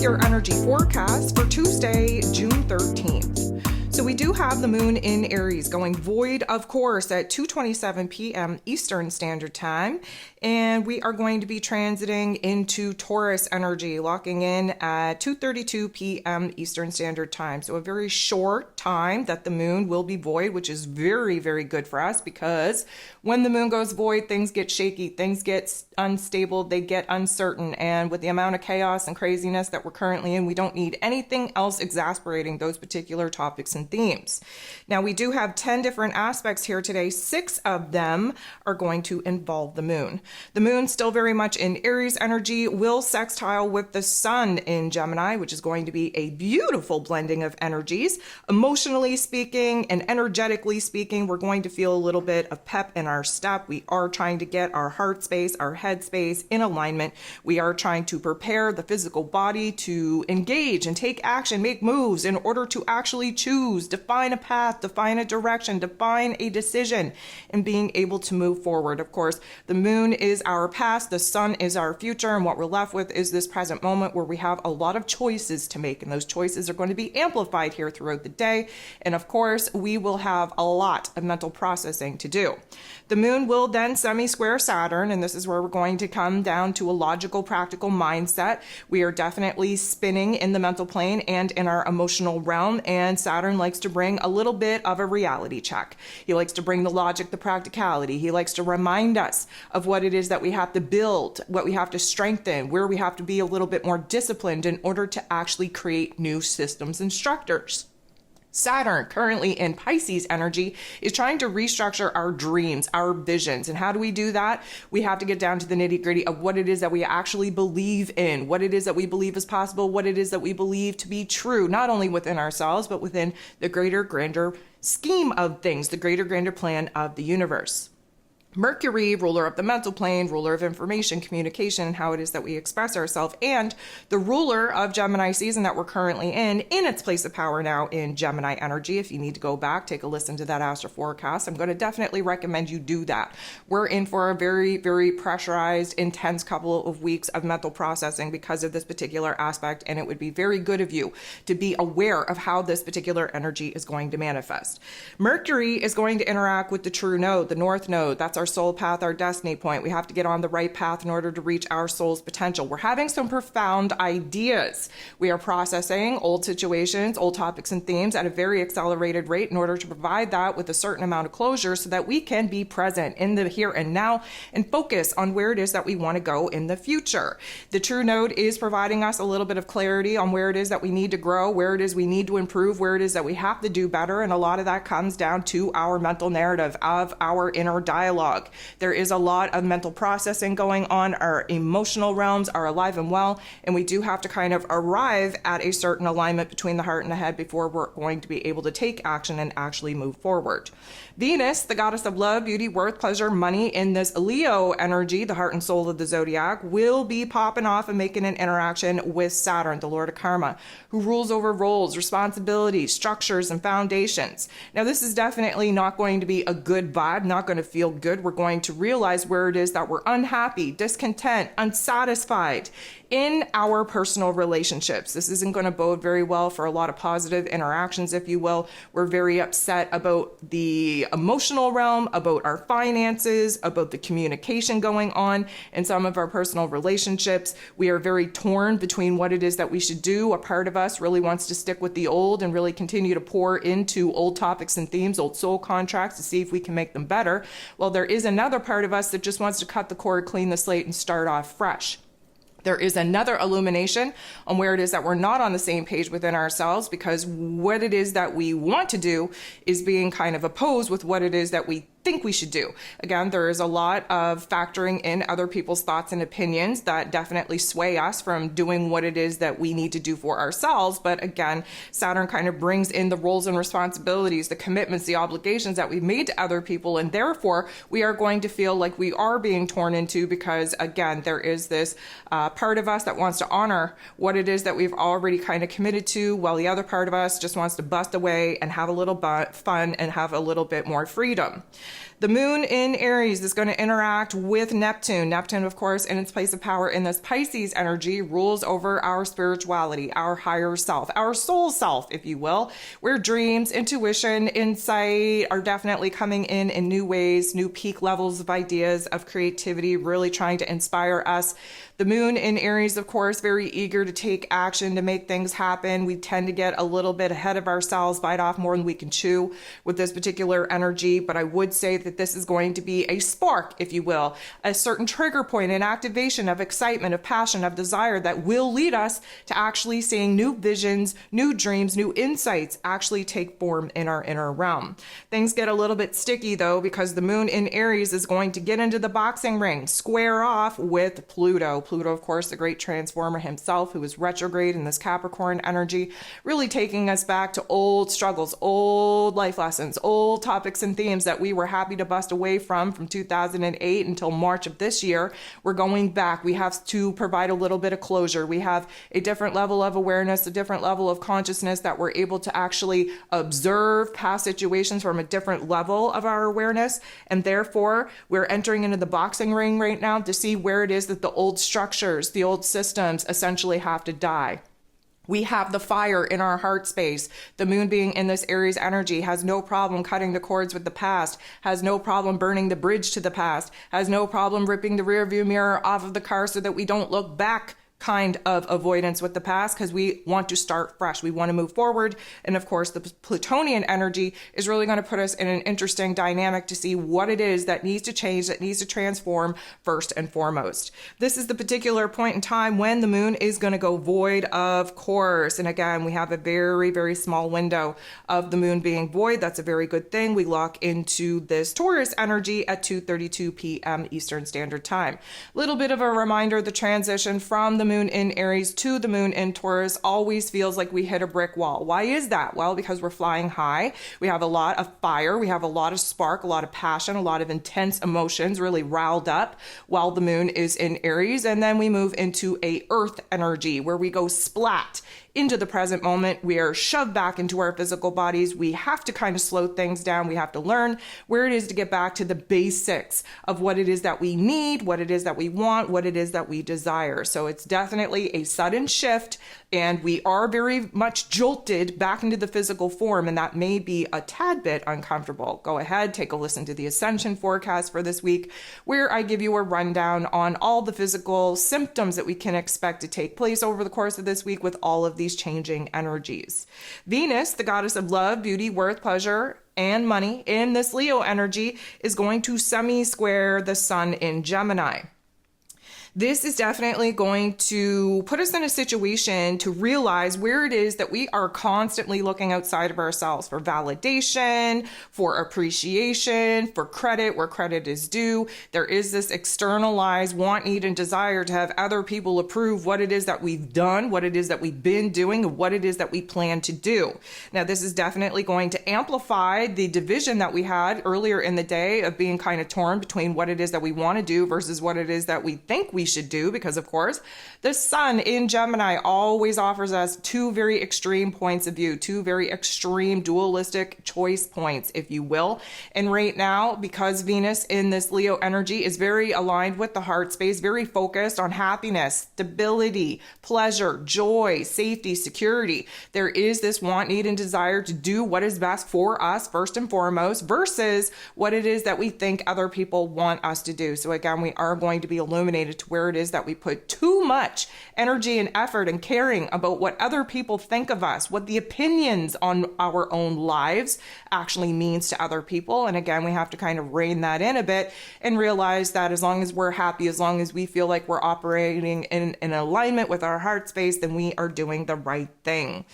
with your energy forecast for Tuesday, June 13th. So we do have the moon in Aries going void, of course, at 2:27 p.m. Eastern Standard Time. And we are going to be transiting into Taurus energy, locking in at 2:32 p.m. Eastern Standard Time. So a very short time that the moon will be void, which is very, very good for us, because when the moon goes void, things get shaky, things get unstable, they get uncertain. And with the amount of chaos and craziness that we're currently in, we don't need anything else exasperating those particular topics and themes. Now, we do have 10 different aspects here today. 6 of them are going to involve the moon. The moon, still very much in Aries energy, will sextile with the sun in Gemini, which is going to be a beautiful blending of energies. Emotionally speaking and energetically speaking, we're going to feel a little bit of pep in our step. We are trying to get our heart space, our head space in alignment. We are trying to prepare the physical body to engage and take action, make moves in order to actually choose, define a path, define a direction, define a decision, and being able to move forward. Of course, the moon is our past, the sun is our future, and what we're left with is this present moment where we have a lot of choices to make, and those choices are going to be amplified here throughout the day. And of course, we will have a lot of mental processing to do. The moon will then semi-square Saturn, and this is where we're going to come down to a logical, practical mindset. We are definitely spinning in the mental plane and in our emotional realm, and Saturn likes to bring a little bit of a reality check. He likes to bring the logic, the practicality. He likes to remind us of what it is that we have to build, what we have to strengthen, where we have to be a little bit more disciplined in order to actually create new systems and structures. Saturn, currently in Pisces energy, is trying to restructure our dreams, our visions. And how do we do that? We have to get down to the nitty-gritty of what it is that we actually believe in, what it is that we believe is possible, what it is that we believe to be true, not only within ourselves, but within the greater, grander scheme of things, the greater, grander plan of the universe. Mercury, ruler of the mental plane, ruler of information, communication, and how it is that we express ourselves, and the ruler of Gemini season that we're currently in its place of power now in Gemini energy. If you need to go back, take a listen to that astro forecast. I'm going to definitely recommend you do that. We're in for a very, very pressurized, intense couple of weeks of mental processing because of this particular aspect, and it would be very good of you to be aware of how this particular energy is going to manifest. Mercury is going to interact with the true node, the north node. That's our soul path, our destiny point. We have to get on the right path in order to reach our soul's potential. We're having some profound ideas. We are processing old situations, old topics and themes at a very accelerated rate in order to provide that with a certain amount of closure so that we can be present in the here and now and focus on where it is that we want to go in the future. The true node is providing us a little bit of clarity on where it is that we need to grow, where it is we need to improve, where it is that we have to do better. And a lot of that comes down to our mental narrative of our inner dialogue. There is a lot of mental processing going on. Our emotional realms are alive and well, and we do have to kind of arrive at a certain alignment between the heart and the head before we're going to be able to take action and actually move forward. Venus, the goddess of love, beauty, worth, pleasure, money, in this Leo energy, the heart and soul of the zodiac, will be popping off and making an interaction with Saturn, the lord of karma, who rules over roles, responsibilities, structures, and foundations. Now, this is definitely not going to be a good vibe, not going to feel good. We're going to realize where it is that we're unhappy, discontent, unsatisfied in our personal relationships. This isn't going to bode very well for a lot of positive interactions, if you will. We're very upset about the emotional realm, about our finances, about the communication going on in some of our personal relationships. We are very torn between what it is that we should do. A part of us really wants to stick with the old and really continue to pour into old topics and themes, old soul contracts, to see if we can make them better. Well, there is another part of us that just wants to cut the cord, clean the slate, and start off fresh. There is another illumination on where it is that we're not on the same page within ourselves, because what it is that we want to do is being kind of opposed with what it is that we think we should do. Again, there is a lot of factoring in other people's thoughts and opinions that definitely sway us from doing what it is that we need to do for ourselves. But again, Saturn kind of brings in the roles and responsibilities, the commitments, the obligations that we've made to other people. And therefore, we are going to feel like we are being torn into, because again, there is this part of us that wants to honor what it is that we've already kind of committed to, while the other part of us just wants to bust away and have a little fun and have a little bit more freedom. The moon in Aries is going to interact with Neptune. Neptune, of course, in its place of power in this Pisces energy, rules over our spirituality, our higher self, our soul self, if you will, where dreams, intuition, insight are definitely coming in new ways, new peak levels of ideas, of creativity, really trying to inspire us. The moon in Aries, of course, very eager to take action, to make things happen. We tend to get a little bit ahead of ourselves, bite off more than we can chew with this particular energy. But I would say that this is going to be a spark, if you will, a certain trigger point, an activation of excitement, of passion, of desire that will lead us to actually seeing new visions, new dreams, new insights actually take form in our inner realm. Things get a little bit sticky though, because the moon in Aries is going to get into the boxing ring, square off with Pluto. Pluto, of course, the great transformer himself, who is retrograde in this Capricorn energy, really taking us back to old struggles, old life lessons, old topics and themes that we were happy to bust away from 2008 until March of this year. We're going back. We have to provide a little bit of closure. We have a different level of awareness, a different level of consciousness that we're able to actually observe past situations from a different level of our awareness. And therefore, we're entering into the boxing ring right now to see where it is that the old structures, the old systems essentially have to die. We have the fire in our heart space. The moon being in this Aries energy has no problem cutting the cords with the past, has no problem burning the bridge to the past, has no problem ripping the rear view mirror off of the car so that we don't look back kind of avoidance with the past, because we want to start fresh. We want to move forward. And of course, the Plutonian energy is really going to put us in an interesting dynamic to see what it is that needs to change, that needs to transform first and foremost. This is the particular point in time when the moon is going to go void, of course. And again, we have a very, very small window of the moon being void. That's a very good thing. We lock into this Taurus energy at 2:32 p.m. Eastern Standard Time. Little bit of a reminder, the transition from the moon in Aries to the moon in Taurus always feels like we hit a brick wall. Why is that? Well, because we're flying high. We have a lot of fire. We have a lot of spark, a lot of passion, a lot of intense emotions really riled up while the moon is in Aries. And then we move into a earth energy where we go splat into the present moment. We are shoved back into our physical bodies. We have to kind of slow things down. We have to learn where it is to get back to the basics of what it is that we need, what it is that we want, what it is that we desire. So it's definitely a sudden shift, and we are very much jolted back into the physical form, and that may be a tad bit uncomfortable. Go ahead, take a listen to the ascension forecast for this week, where I give you a rundown on all the physical symptoms that we can expect to take place over the course of this week with all of these changing energies. Venus, the goddess of love, beauty, worth, pleasure, and money in this Leo energy, is going to semi-square the sun in Gemini. This is definitely going to put us in a situation to realize where it is that we are constantly looking outside of ourselves for validation, for appreciation, for credit where credit is due. There is this externalized want, need, and desire to have other people approve what it is that we've done, what it is that we've been doing, and what it is that we plan to do. Now, this is definitely going to amplify the division that we had earlier in the day of being kind of torn between what it is that we want to do versus what it is that we think we should do, because of course the sun in Gemini always offers us two very extreme points of view, two very extreme dualistic choice points, if you will. And right now, because Venus in this Leo energy is very aligned with the heart space, very focused on happiness, stability, pleasure, joy, safety, security, there is this want, need, and desire to do what is best for us first and foremost versus what it is that we think other people want us to do. So again, we are going to be illuminated to where it is that we put too much energy and effort and caring about what other people think of us, what the opinions on our own lives actually means to other people. And again, we have to kind of rein that in a bit and realize that as long as we're happy, as long as we feel like we're operating in alignment with our heart space, then we are doing the right thing.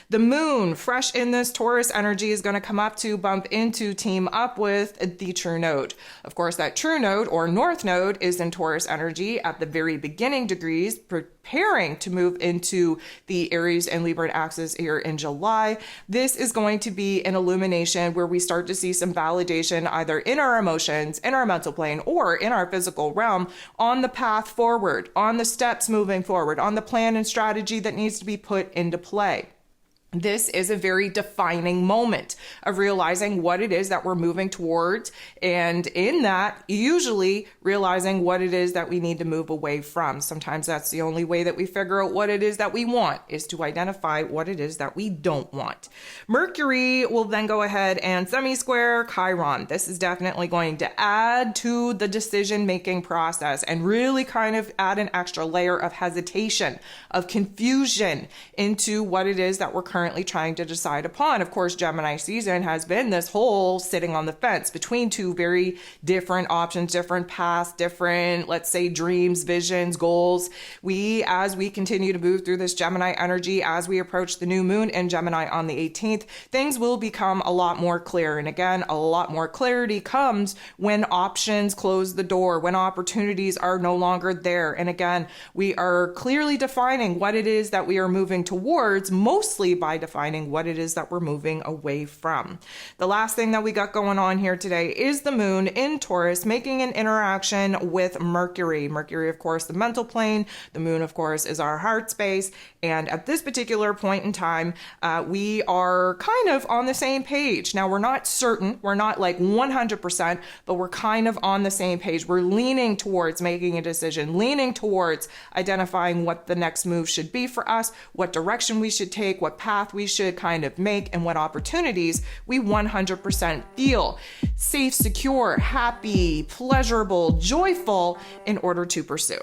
The moon, fresh in this Taurus energy, is going to come up to bump into, team up with the true node. Of course, that true node or north node is in Taurus energy at the very beginning degrees, preparing to move into the Aries and Libra axis here in July. This is going to be an illumination where we start to see some validation either in our emotions, in our mental plane, or in our physical realm on the path forward, on the steps moving forward, on the plan and strategy that needs to be put into play. This is a very defining moment of realizing what it is that we're moving towards. And in that, usually realizing what it is that we need to move away from. Sometimes that's the only way that we figure out what it is that we want, is to identify what it is that we don't want. Mercury will then go ahead and semi-square Chiron. This is definitely going to add to the decision-making process and really kind of add an extra layer of hesitation, of confusion into what it is that we're currently trying to decide upon. Of course, Gemini season has been this whole sitting on the fence between two very different options, different paths, different, let's say, dreams, visions, goals. As we continue to move through this Gemini energy, as we approach the new moon in Gemini on the 18th, things will become a lot more clear. And again, a lot more clarity comes when options close the door, when opportunities are no longer there. And again, we are clearly defining what it is that we are moving towards, mostly by defining what it is that we're moving away from. The last thing that we got going on here today is the moon in Taurus making an interaction with Mercury. Mercury, of course, the mental plane. The moon, of course, is our heart space. And at this particular point in time, we are kind of on the same page. Now, we're not certain, we're not like 100%, but we're kind of on the same page. We're leaning towards making a decision, leaning towards identifying what the next move should be for us, what direction we should take, what path we should kind of make, and what opportunities we 100% feel safe, secure, happy, pleasurable, joyful in order to pursue.